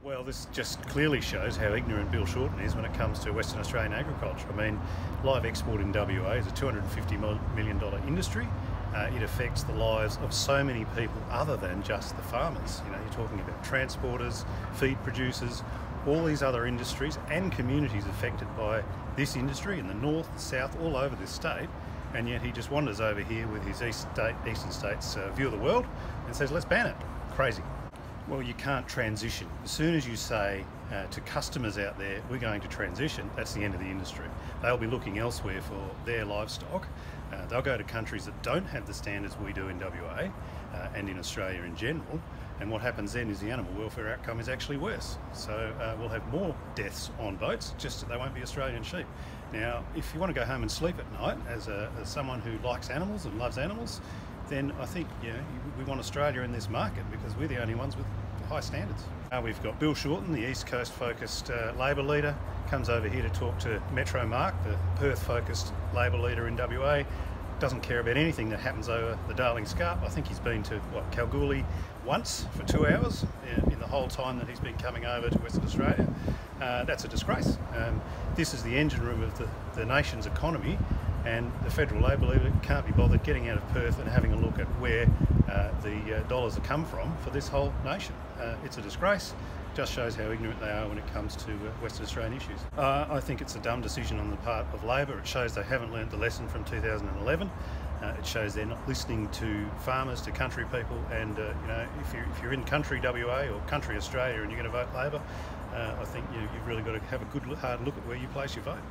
Well, this just clearly shows how ignorant Bill Shorten is when it comes to Western Australian agriculture. I mean, live export in WA is a $250 million industry. It affects the lives of so many people other than just the farmers. You know, you're talking about transporters, feed producers, all these other industries and communities affected by this industry in the north, the south, all over this state. And yet he just wanders over here with his eastern states view of the world and says, let's ban it. Crazy. Well, you can't transition. As soon as you say to customers out there, we're going to transition, that's the end of the industry. They'll be looking elsewhere for their livestock. They'll go to countries that don't have the standards we do in WA and in Australia in general. And what happens then is the animal welfare outcome is actually worse. So we'll have more deaths on boats, just that they won't be Australian sheep. Now, if you want to go home and sleep at night as someone who likes animals and loves animals, then I think we want Australia in this market because we're the only ones with high standards. We've got Bill Shorten, the East Coast focused Labor leader, comes over here to talk to Metro Mark, the Perth focused Labor leader in WA. Doesn't care about anything that happens over the Darling Scarp. I think he's been to Kalgoorlie once for 2 hours in the whole time that he's been coming over to Western Australia. That's a disgrace. This is the engine room of the nation's economy, and the federal Labor leader can't be bothered getting out of Perth and having a look at where the dollars have come from for this whole nation. It's a disgrace. Just shows how ignorant they are when it comes to Western Australian issues. I think it's a dumb decision on the part of Labor. It shows they haven't learnt the lesson from 2011. It shows they're not listening to farmers, to country people, and if you're in country WA or country Australia and you're going to vote Labor, I think you've really got to have a good hard look at where you place your vote.